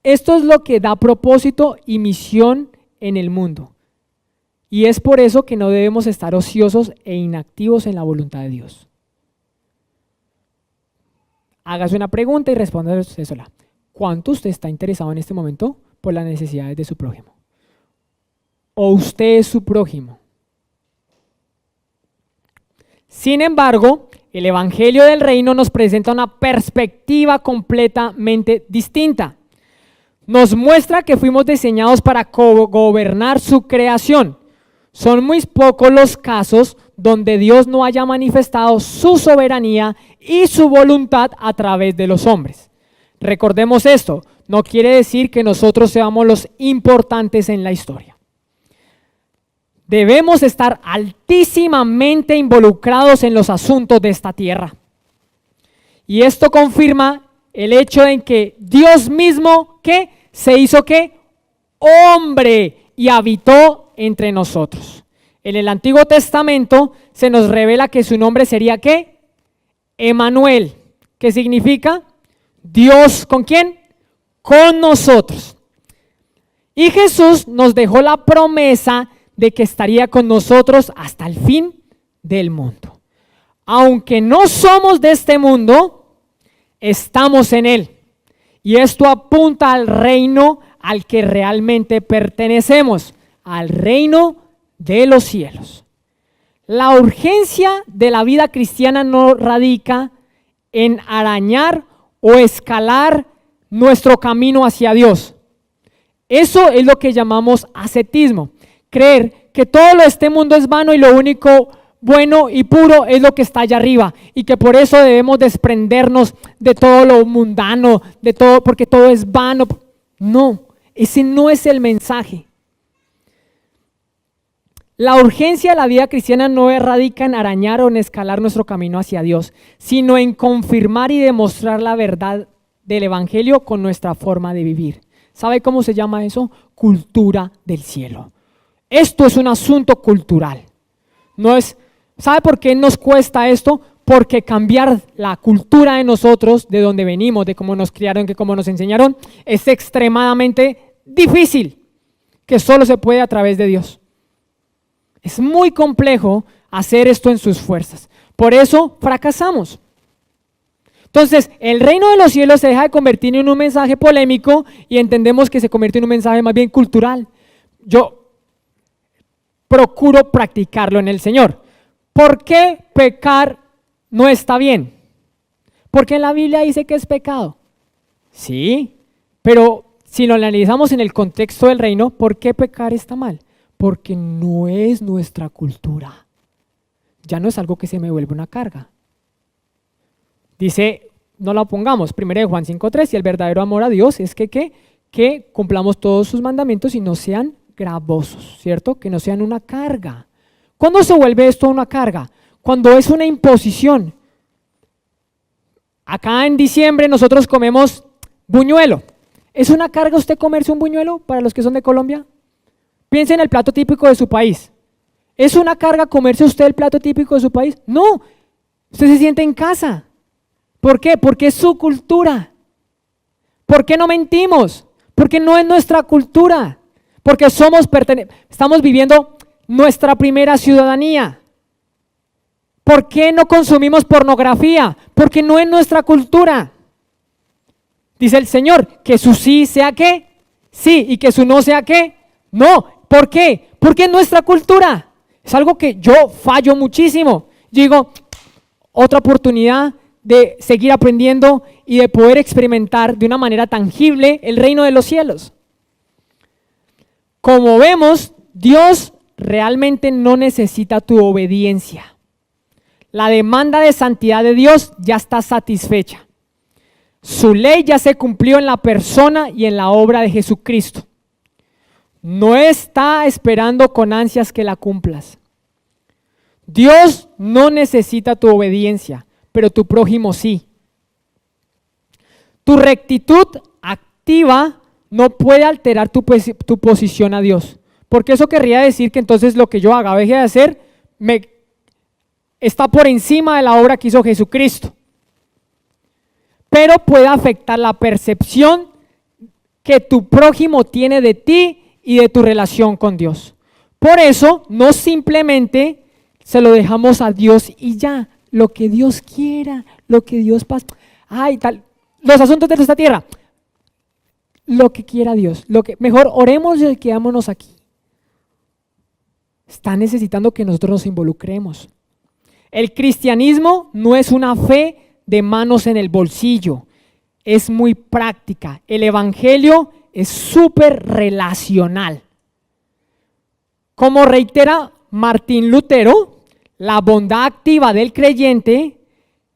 [SPEAKER 1] Esto es lo que da propósito y misión en el mundo. Y es por eso que no debemos estar ociosos e inactivos en la voluntad de Dios. Hágase una pregunta y responda sola. ¿Cuánto usted está interesado en este momento por las necesidades de su prójimo? ¿O usted es su prójimo? Sin embargo, el Evangelio del Reino nos presenta una perspectiva completamente distinta. Nos muestra que fuimos diseñados para gobernar su creación. Son muy pocos los casos donde Dios no haya manifestado su soberanía y su voluntad a través de los hombres. Recordemos esto, no quiere decir que nosotros seamos los importantes en la historia. Debemos estar altísimamente involucrados en los asuntos de esta tierra. Y esto confirma el hecho en que Dios mismo, ¿qué? Se hizo, ¿qué? Hombre, y habitó entre nosotros. En el Antiguo Testamento se nos revela que su nombre sería, ¿qué? Emanuel. ¿Qué significa? Dios, ¿con quién? Con nosotros. Y Jesús nos dejó la promesa de que estaría con nosotros hasta el fin del mundo. Aunque no somos de este mundo, estamos en él. Y esto apunta al reino al que realmente pertenecemos, al reino de los cielos. La urgencia de la vida cristiana no radica en arañar o escalar nuestro camino hacia Dios. Eso es lo que llamamos ascetismo. Creer que todo este mundo es vano y lo único bueno y puro es lo que está allá arriba y que por eso debemos desprendernos de todo lo mundano, de todo, porque todo es vano. No, ese no es el mensaje. La urgencia de la vida cristiana no radica en arañar o en escalar nuestro camino hacia Dios, sino en confirmar y demostrar la verdad del Evangelio con nuestra forma de vivir. ¿Sabe cómo se llama eso? Cultura del cielo. Esto es un asunto cultural. No es, ¿sabe por qué nos cuesta esto? Porque cambiar la cultura de nosotros, de donde venimos, de cómo nos criaron, de cómo nos enseñaron, es extremadamente difícil, que solo se puede a través de Dios. Es muy complejo hacer esto en sus fuerzas. Por eso fracasamos. Entonces, el reino de los cielos se deja de convertir en un mensaje polémico y entendemos que se convierte en un mensaje más bien cultural. Yo procuro practicarlo en el Señor. ¿Por qué pecar no está bien? Porque en la Biblia dice que es pecado. Sí, pero si lo analizamos en el contexto del reino, ¿por qué pecar está mal? Porque no es nuestra cultura. Ya no es algo que se me vuelve una carga. Dice, no la pongamos, 1 Juan 5:3, y el verdadero amor a Dios es que cumplamos todos sus mandamientos y no sean gravosos, ¿cierto? Que no sean una carga. ¿Cuándo se vuelve esto una carga? Cuando es una imposición. Acá en diciembre nosotros comemos buñuelo. ¿Es una carga usted comerse un buñuelo para los que son de Colombia? Piense en el plato típico de su país. ¿Es una carga comerse usted el plato típico de su país? No, usted se siente en casa. ¿Por qué? Porque es su cultura. ¿Por qué no mentimos? Porque no es nuestra cultura. Porque estamos viviendo nuestra primera ciudadanía. ¿Por qué no consumimos pornografía? Porque no es nuestra cultura. Dice el Señor, que su sí sea ¿qué? Sí, y que su no sea ¿qué? No. ¿Por qué? Porque es nuestra cultura. Es algo que yo fallo muchísimo. Digo, otra oportunidad de seguir aprendiendo y de poder experimentar de una manera tangible el reino de los cielos. Como vemos, Dios realmente no necesita tu obediencia. La demanda de santidad de Dios ya está satisfecha. Su ley ya se cumplió en la persona y en la obra de Jesucristo. No está esperando con ansias que la cumplas. Dios no necesita tu obediencia, pero tu prójimo sí. Tu rectitud activa no puede alterar tu posición a Dios, porque eso querría decir que entonces lo que yo haga o deje de hacer está por encima de la obra que hizo Jesucristo. Pero puede afectar la percepción que tu prójimo tiene de ti y de tu relación con Dios. Por eso, no simplemente se lo dejamos a Dios y ya, lo que Dios quiera, lo que Dios pasa, los asuntos de esta tierra, lo que quiera Dios, mejor oremos y quedémonos aquí. Está necesitando que nosotros nos involucremos. El cristianismo no es una fe de manos en el bolsillo, es muy práctica. El evangelio es súper relacional. Como reitera Martín Lutero, la bondad activa del creyente,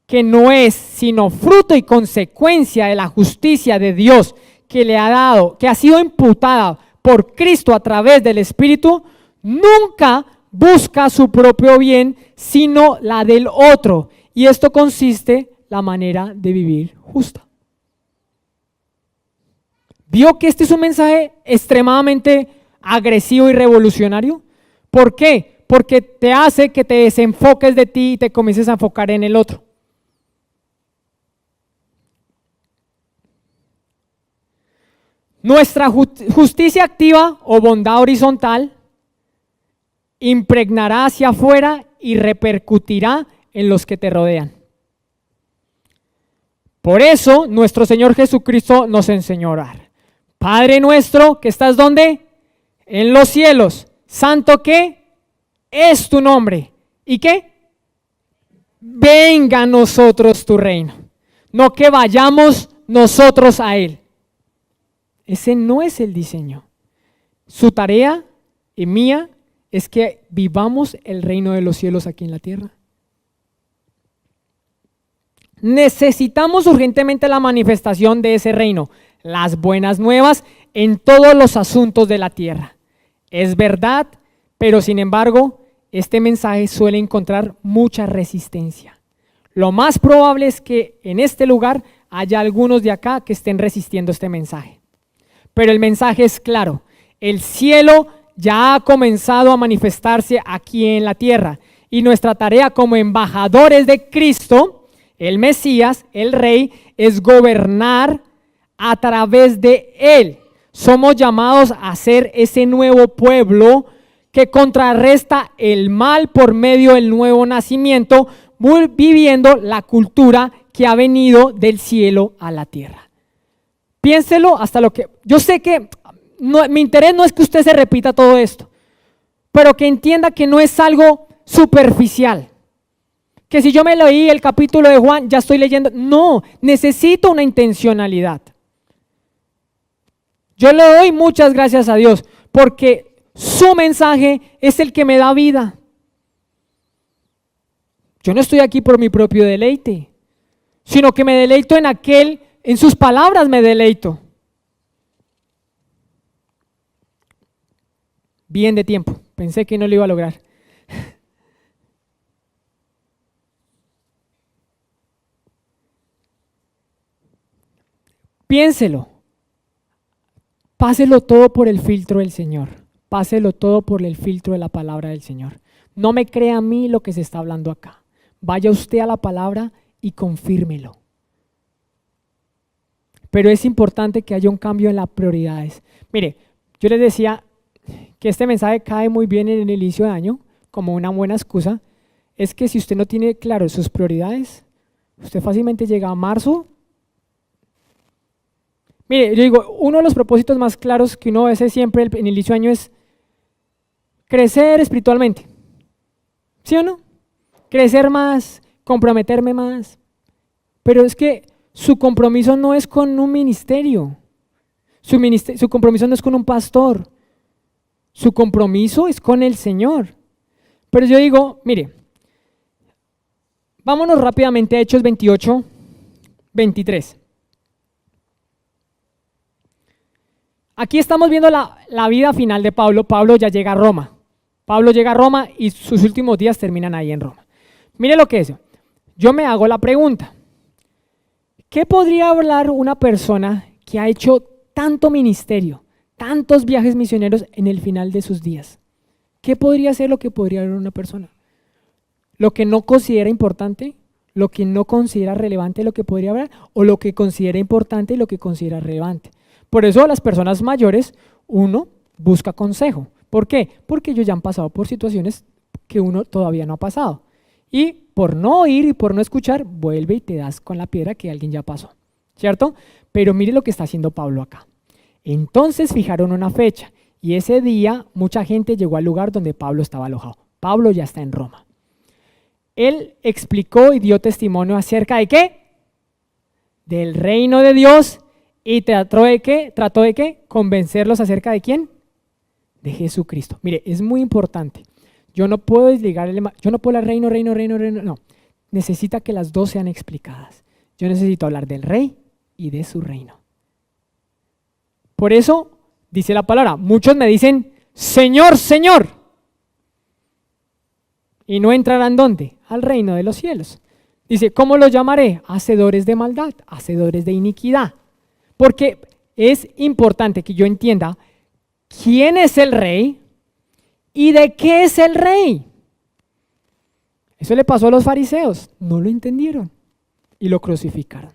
[SPEAKER 1] que no es sino fruto y consecuencia de la justicia de Dios que le ha dado, que ha sido imputada por Cristo a través del Espíritu, nunca busca su propio bien, sino la del otro. Y esto consiste en la manera de vivir justa. ¿Vio que este es un mensaje extremadamente agresivo y revolucionario? ¿Por qué? Porque te hace que te desenfoques de ti y te comiences a enfocar en el otro. Nuestra justicia activa o bondad horizontal impregnará hacia afuera y repercutirá en los que te rodean. Por eso nuestro Señor Jesucristo nos enseñó a orar. Padre nuestro, que estás ¿dónde? En los cielos. Santo ¿qué? Es tu nombre. ¿Y qué? Venga a nosotros tu reino. No que vayamos nosotros a Él. Ese no es el diseño. Su tarea y mía es que vivamos el reino de los cielos aquí en la tierra. Necesitamos urgentemente la manifestación de ese reino, las buenas nuevas en todos los asuntos de la tierra. Es verdad, pero sin embargo, este mensaje suele encontrar mucha resistencia. Lo más probable es que en este lugar haya algunos de acá que estén resistiendo este mensaje. Pero el mensaje es claro, el cielo ya ha comenzado a manifestarse aquí en la tierra y nuestra tarea como embajadores de Cristo, el Mesías, el Rey, es gobernar a través de Él. Somos llamados a ser ese nuevo pueblo que contrarresta el mal por medio del nuevo nacimiento, viviendo la cultura que ha venido del cielo a la tierra. Piénselo hasta lo que... Yo sé que mi interés no es que usted se repita todo esto, pero que entienda que no es algo superficial. Que si yo me leí el capítulo de Juan, ya estoy leyendo. No, necesito una intencionalidad. Yo le doy muchas gracias a Dios porque su mensaje es el que me da vida. Yo no estoy aquí por mi propio deleite, sino que me deleito en sus palabras me deleito. Bien de tiempo, pensé que no lo iba a lograr. Piénselo, páselo todo por el filtro del Señor, páselo todo por el filtro de la palabra del Señor. No me crea a mí lo que se está hablando acá. Vaya usted a la palabra y confírmelo. Pero es importante que haya un cambio en las prioridades. Mire, yo les decía que este mensaje cae muy bien en el inicio de año, como una buena excusa, es que si usted no tiene claro sus prioridades, usted fácilmente llega a marzo. Mire, yo digo, uno de los propósitos más claros que uno hace siempre en el inicio de año es crecer espiritualmente. ¿Sí o no? Crecer más, comprometerme más. Pero es que su compromiso no es con un ministerio. Su compromiso no es con un pastor. Su compromiso es con el Señor. Pero yo digo, mire, vámonos rápidamente a Hechos 28, 23. Aquí estamos viendo la vida final de Pablo. Pablo ya llega a Roma. Pablo llega a Roma y sus últimos días terminan ahí en Roma. Mire lo que es. Yo me hago la pregunta. ¿Qué podría hablar una persona que ha hecho tanto ministerio, tantos viajes misioneros en el final de sus días. ¿Qué podría ser lo que podría ver una persona? Lo que no considera importante, lo que no considera relevante, lo que podría ver, o lo que considera importante y lo que considera relevante. Por eso a las personas mayores uno busca consejo. ¿Por qué? Porque ellos ya han pasado por situaciones que uno todavía no ha pasado. Y por no oír y por no escuchar, vuelve y te das con la piedra que alguien ya pasó, ¿cierto? Pero mire lo que está haciendo Pablo acá. Entonces fijaron una fecha y ese día mucha gente llegó al lugar donde Pablo estaba alojado. Pablo ya está en Roma. Él explicó y dio testimonio acerca de ¿qué? Del reino de Dios y trató de ¿qué? Convencerlos acerca de ¿quién? De Jesucristo. Mire, es muy importante. Yo no puedo desligar yo no puedo hablar reino, no. Necesita que las dos sean explicadas. Yo necesito hablar del rey y de su reino. Por eso dice la palabra, muchos me dicen, Señor, Señor. Y no entrarán ¿dónde? Al reino de los cielos. Dice, ¿cómo los llamaré? Hacedores de maldad, hacedores de iniquidad. Porque es importante que yo entienda quién es el rey y de qué es el rey. Eso le pasó a los fariseos, no lo entendieron y lo crucificaron.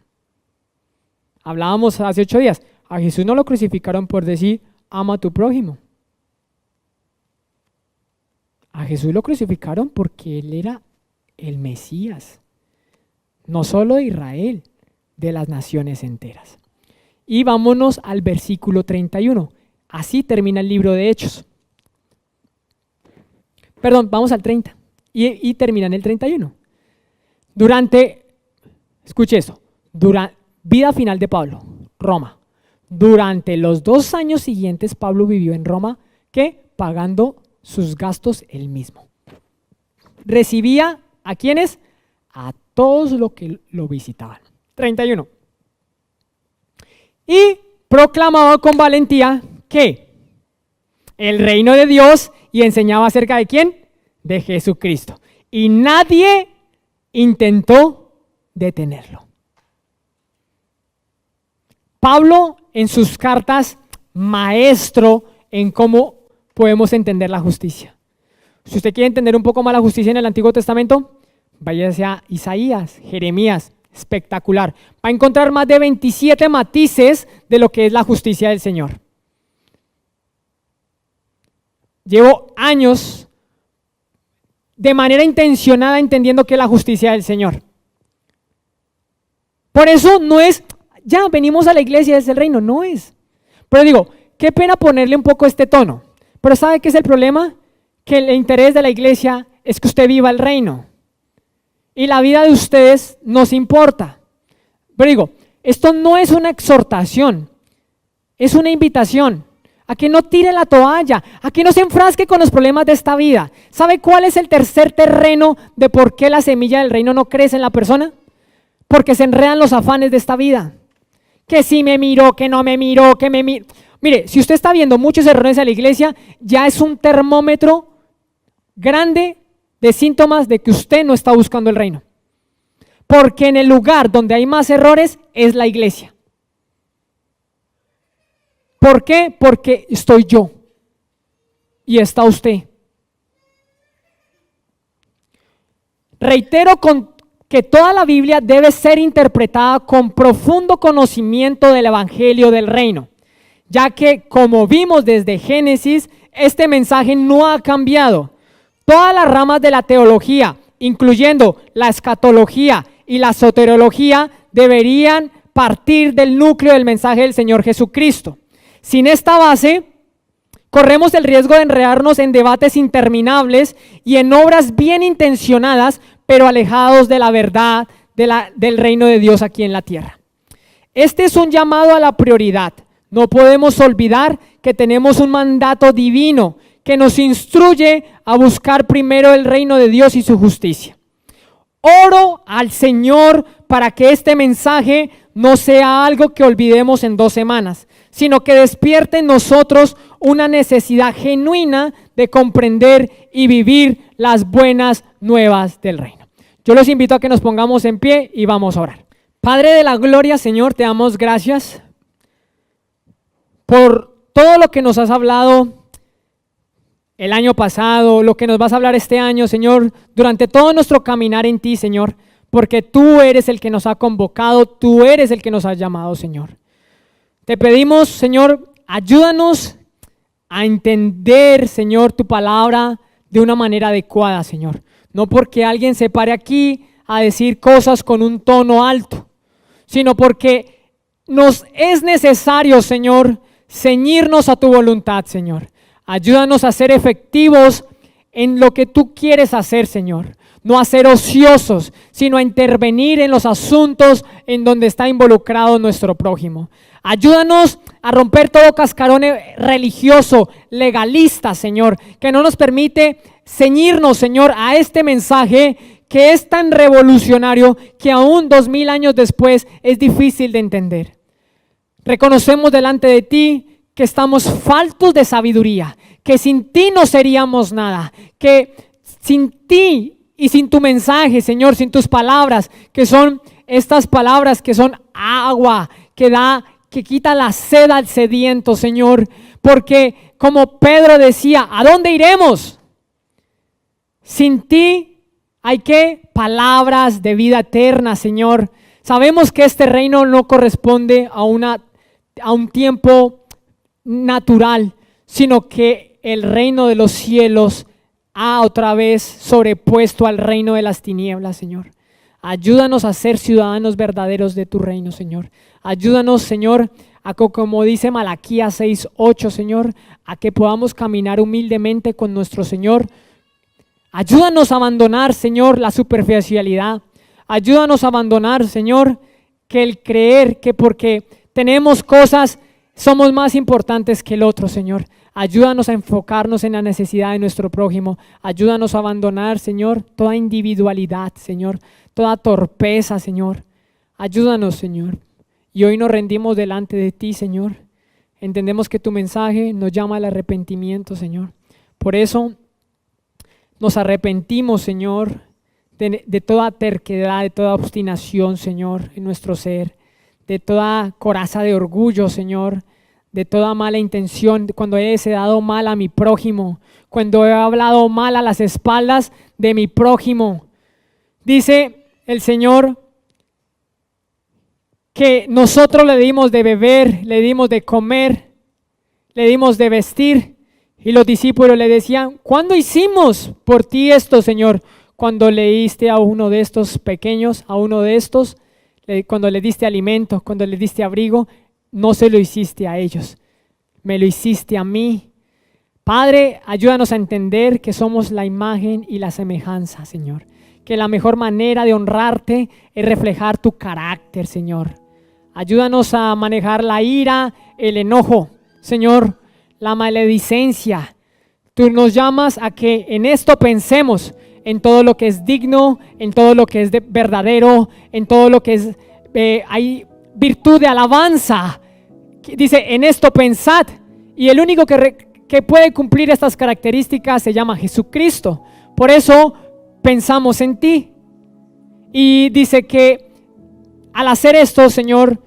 [SPEAKER 1] Hablábamos hace 8 días, a Jesús no lo crucificaron por decir, ama a tu prójimo. A Jesús lo crucificaron porque Él era el Mesías, no solo de Israel, de las naciones enteras. Y vámonos al versículo 31. Así termina el libro de Hechos. Perdón, vamos al 30 y termina en el 31. Escuche esto, vida final de Pablo, Roma. Durante los 2 años siguientes Pablo vivió en Roma, ¿qué? Pagando sus gastos él mismo. Recibía ¿a quiénes? A todos los que lo visitaban. 31. Y proclamaba con valentía que el reino de Dios y enseñaba acerca de ¿quién? De Jesucristo. Y nadie intentó detenerlo. Pablo en sus cartas, maestro en cómo podemos entender la justicia. Si usted quiere entender un poco más la justicia en el Antiguo Testamento, váyase a Isaías, Jeremías, espectacular. Va a encontrar más de 27 matices de lo que es la justicia del Señor. Llevo años de manera intencionada entendiendo qué es la justicia del Señor. Por eso no es, ya venimos a la iglesia desde el reino, no es. Pero digo, qué pena ponerle un poco este tono. Pero ¿sabe qué es el problema? Que el interés de la iglesia es que usted viva el reino. Y la vida de ustedes nos importa. Pero digo, esto no es una exhortación, es una invitación a que no tire la toalla, a que no se enfrasque con los problemas de esta vida. ¿Sabe cuál es el tercer terreno de por qué la semilla del reino no crece en la persona? Porque se enredan los afanes de esta vida. Que si me miro, que no me miro, que me miro. Mire, si usted está viendo muchos errores en la iglesia, ya es un termómetro grande de síntomas de que usted no está buscando el reino. Porque en el lugar donde hay más errores es la iglesia. ¿Por qué? Porque estoy yo y está usted. Reitero que toda la Biblia debe ser interpretada con profundo conocimiento del evangelio del reino, ya que como vimos desde Génesis, este mensaje no ha cambiado. Todas las ramas de la teología, incluyendo la escatología y la soteriología, deberían partir del núcleo del mensaje del Señor Jesucristo. Sin esta base, corremos el riesgo de enredarnos en debates interminables y en obras bien intencionadas, pero alejados de la verdad del reino de Dios aquí en la tierra. Este es un llamado a la prioridad. No podemos olvidar que tenemos un mandato divino que nos instruye a buscar primero el reino de Dios y su justicia. Oro al Señor para que este mensaje no sea algo que olvidemos en 2 semanas, sino que despierte en nosotros una necesidad genuina de comprender y vivir las buenas nuevas del reino. Yo los invito a que nos pongamos en pie y vamos a orar. Padre de la gloria, Señor, te damos gracias por todo lo que nos has hablado el año pasado, lo que nos vas a hablar este año, Señor, durante todo nuestro caminar en ti, Señor, porque tú eres el que nos ha convocado, tú eres el que nos ha llamado, Señor. Te pedimos, Señor, ayúdanos a entender, Señor, tu palabra de una manera adecuada, Señor. No porque alguien se pare aquí a decir cosas con un tono alto, sino porque nos es necesario, Señor, ceñirnos a tu voluntad, Señor. Ayúdanos a ser efectivos en lo que tú quieres hacer, Señor. No a ser ociosos, sino a intervenir en los asuntos en donde está involucrado nuestro prójimo. Ayúdanos a romper todo cascarón religioso, legalista, Señor, que no nos permite ceñirnos, Señor, a este mensaje que es tan revolucionario que aún 2000 años después es difícil de entender. Reconocemos delante de ti que estamos faltos de sabiduría, que sin ti no seríamos nada, que sin ti y sin tu mensaje, Señor, sin tus palabras, que son estas palabras que son agua, que quita la sed al sediento, Señor, porque como Pedro decía, ¿a dónde iremos? Sin ti hay que palabras de vida eterna, Señor. Sabemos que este reino no corresponde a un tiempo natural, sino que el reino de los cielos ha otra vez sobrepuesto al reino de las tinieblas, Señor. Ayúdanos a ser ciudadanos verdaderos de tu reino, Señor. Ayúdanos, Señor, a como dice Malaquías 6:8, Señor, a que podamos caminar humildemente con nuestro Señor. Ayúdanos a abandonar, Señor, la superficialidad. Ayúdanos a abandonar, Señor, que el creer que porque tenemos cosas somos más importantes que el otro, Señor. Ayúdanos a enfocarnos en la necesidad de nuestro prójimo. Ayúdanos a abandonar, Señor, toda individualidad, Señor, toda torpeza, Señor. Ayúdanos, Señor. Y hoy nos rendimos delante de ti, Señor. Entendemos que tu mensaje nos llama al arrepentimiento, Señor. Por eso nos arrepentimos, Señor, de toda terquedad, de toda obstinación, Señor, en nuestro ser, de toda coraza de orgullo, Señor, de toda mala intención, cuando he deseado mal a mi prójimo, cuando he hablado mal a las espaldas de mi prójimo. Dice el Señor que nosotros le dimos de beber, le dimos de comer, le dimos de vestir, y los discípulos le decían, ¿cuándo hicimos por ti esto, Señor? Cuando le diste a uno de estos pequeños, a uno de estos, cuando le diste alimento, cuando le diste abrigo, no se lo hiciste a ellos, me lo hiciste a mí. Padre, ayúdanos a entender que somos la imagen y la semejanza, Señor. Que la mejor manera de honrarte es reflejar tu carácter, Señor. Ayúdanos a manejar la ira, el enojo, Señor, la maledicencia. Tú nos llamas a que en esto pensemos, en todo lo que es digno, en todo lo que es verdadero, en todo lo que es, hay virtud de alabanza. Dice, en esto pensad. Y el único que puede cumplir estas características se llama Jesucristo. Por eso pensamos en ti. Y dice que al hacer esto, Señor,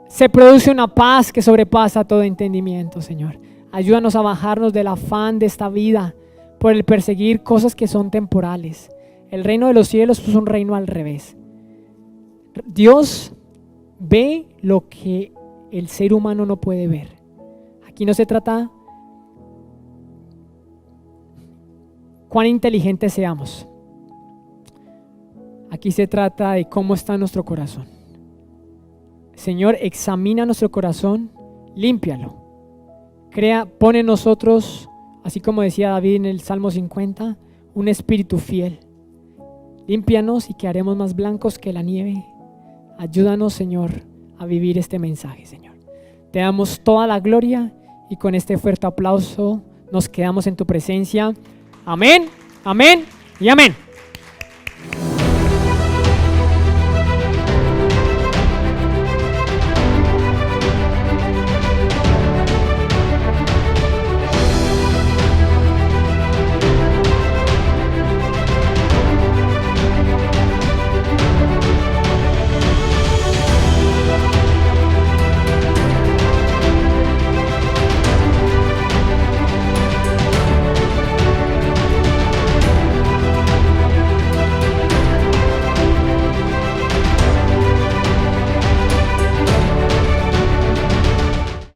[SPEAKER 1] se produce una paz que sobrepasa todo entendimiento, Señor. Ayúdanos a bajarnos del afán de esta vida por el perseguir cosas que son temporales. El reino de los cielos es un reino al revés. Dios ve lo que el ser humano no puede ver. Aquí no se trata cuán inteligentes seamos. Aquí se trata de cómo está nuestro corazón. Señor, examina nuestro corazón, límpialo. Pone en nosotros, así como decía David en el Salmo 50, un espíritu fiel. Límpianos y quedaremos más blancos que la nieve. Ayúdanos, Señor, a vivir este mensaje, Señor. Te damos toda la gloria y con este fuerte aplauso nos quedamos en tu presencia. Amén, amén y amén.